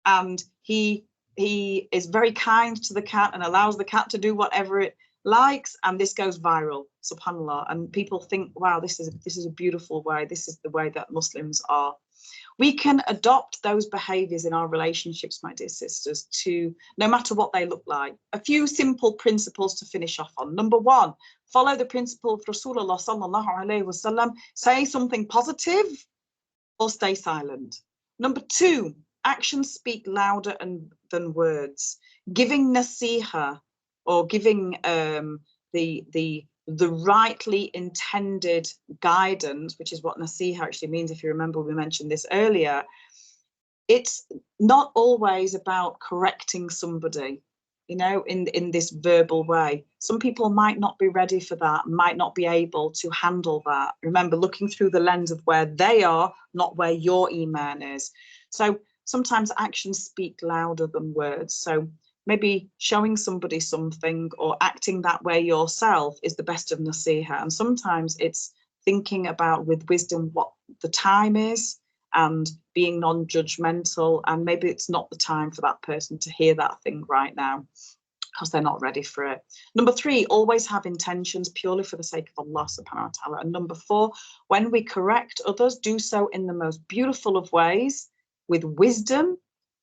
and he is very kind to the cat and allows the cat to do whatever it likes, and this goes viral, subhanallah, and people think, wow, this is a beautiful way, this is the way that Muslims are. We can adopt those behaviors in our relationships, my dear sisters, to no matter what they look like. A few simple principles to finish off on. Number one, follow the principle of Rasulullah sallallahu alaihi wasallam. Say something positive or stay silent. Number two, actions speak louder than words. Giving nasiha, or giving the rightly intended guidance, which is what nasiha actually means. If you remember, we mentioned this earlier. It's not always about correcting somebody, you know, in this verbal way. Some people might not be ready for that, might not be able to handle that. Remember, looking through the lens of where they are, not where your iman is. So sometimes actions speak louder than words. So maybe showing somebody something or acting that way yourself is the best of nasiha. And sometimes it's thinking about with wisdom what the time is and being non-judgmental. And maybe it's not the time for that person to hear that thing right now because they're not ready for it. Number 3, always have intentions purely for the sake of Allah subhanahu wa ta'ala. And number 4, when we correct others, do so in the most beautiful of ways, with wisdom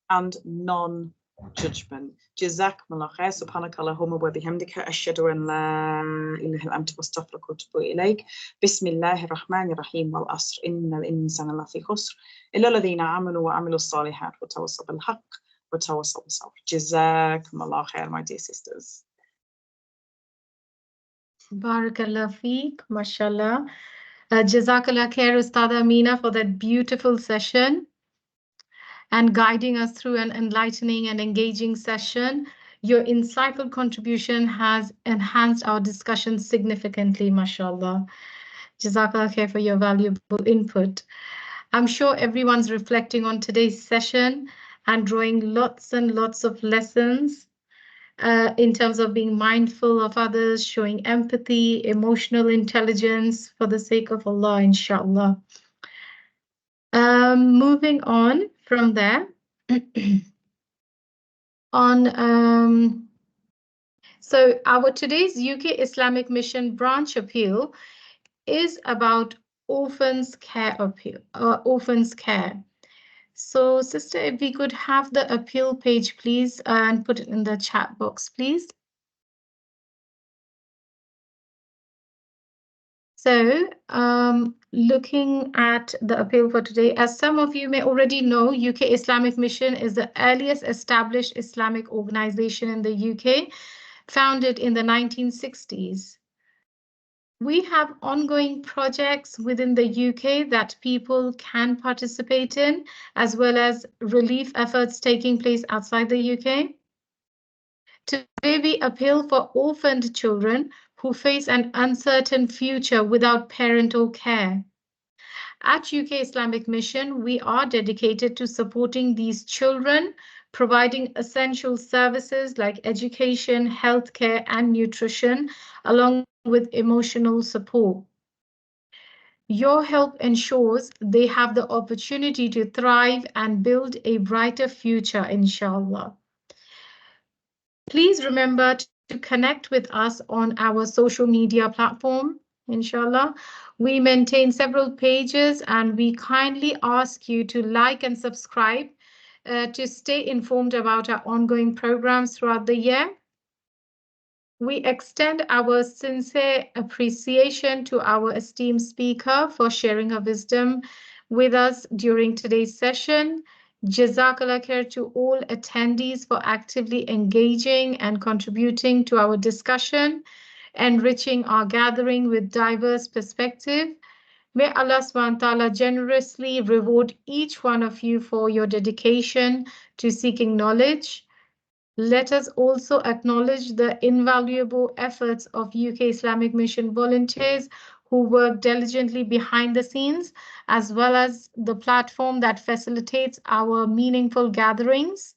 and non-judgment. Jazakumullah khair. Subhanakallahumma wa bihamdika ashhadu an la ilaha illa anta astaghfiruka wa atubu ilayk. Bismillahir rahmanir rahim. Wal asr innal insana lafi khusr illa alladhina amanu wa amilus salihat wa tawassaw bil haqq wa tawassaw bis sabr. Jazakumullah khair, my dear sisters. Barakallah feek, mashallah. Jazakallah khair, Ustada Amina, for that beautiful session and guiding us through an enlightening and engaging session. Your insightful contribution has enhanced our discussion significantly, mashallah. Jazakallah khair for your valuable input. I'm sure everyone's reflecting on today's session and drawing lots and lots of lessons in terms of being mindful of others, showing empathy, emotional intelligence for the sake of Allah, inshallah. Moving on from there, so our today's UK Islamic Mission branch appeal is about orphans care appeal, orphans care. So, sister, if we could have the appeal page, please, and put it in the chat box, please. So, looking at the appeal for today, as some of you may already know, UK Islamic Mission is the earliest established Islamic organization in the UK, founded in the 1960s. We have ongoing projects within the UK that people can participate in, as well as relief efforts taking place outside the UK. Today, we appeal for orphaned children who face an uncertain future without parental care. At UK Islamic Mission, we are dedicated to supporting these children, providing essential services like education, healthcare, and nutrition, along with emotional support. Your help ensures they have the opportunity to thrive and build a brighter future, inshallah. Please remember to connect with us on our social media platform, inshallah. We maintain several pages and we kindly ask you to like and subscribe to stay informed about our ongoing programs throughout the year. We extend our sincere appreciation to our esteemed speaker for sharing her wisdom with us during today's session. Jazakallah khair to all attendees for actively engaging and contributing to our discussion, enriching our gathering with diverse perspective. May Allah SWT generously reward each one of you for your dedication to seeking knowledge. Let us also acknowledge the invaluable efforts of UK Islamic Mission volunteers who work diligently behind the scenes, as well as the platform that facilitates our meaningful gatherings.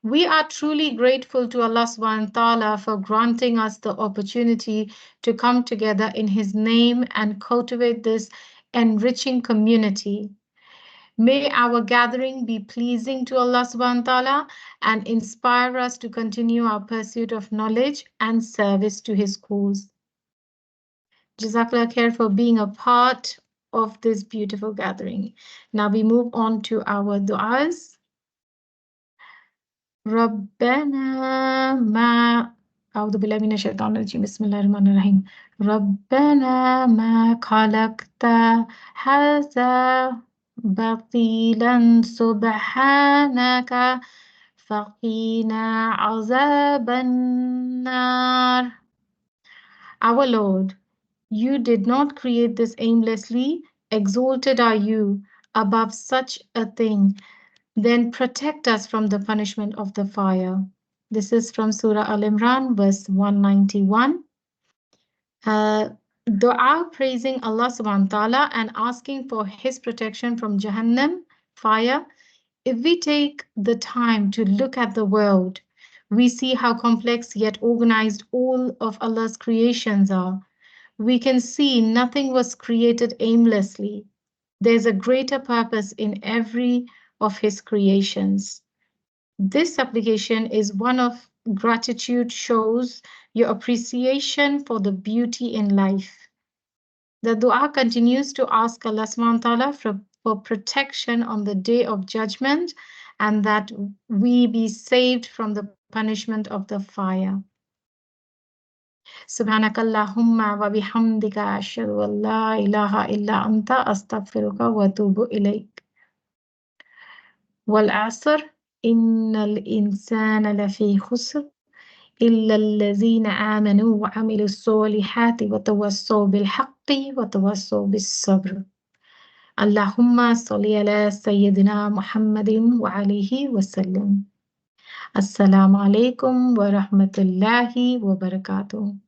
We are truly grateful to Allah subhanahu wa ta'ala for granting us the opportunity to come together in His name and cultivate this enriching community. May our gathering be pleasing to Allah subhanahu wa ta'ala and inspire us to continue our pursuit of knowledge and service to His cause. Jazakallah khair for being a part of this beautiful gathering. Now we move on to our du'as. Rabbana ma أعوذ بالله من الشيطان الرجيم بسم الله الرحمن الرحيم ربنا ما خلقت هذا باطلا سبحانك فقنا عذاب النار. Our Lord, you did not create this aimlessly, exalted are you above such a thing. Then protect us from the punishment of the fire. This is from Surah Al-Imran, verse 191. Dua praising Allah subhanahu wa ta'ala and asking for His protection from Jahannam, fire. If we take the time to look at the world, we see how complex yet organized all of Allah's creations are. We can see nothing was created aimlessly. There's a greater purpose in every of His creations. This supplication is one of gratitude, shows your appreciation for the beauty in life. The dua continues to ask Allah subhanahu wa ta'ala for protection on the day of judgment and that we be saved from the punishment of the fire. سبحانك اللهم وبحمدك أشهد أن لا إله إلا أنت أستغفرك وأتوب إليك. والعصر إن الإنسان لفي خسر إلا الذين آمنوا وعملوا الصالحات وتواصوا بالحق وتواصوا بالصبر. اللهم صل على سيدنا محمد وعليه وسلم. السلام عليكم ورحمة الله وبركاته.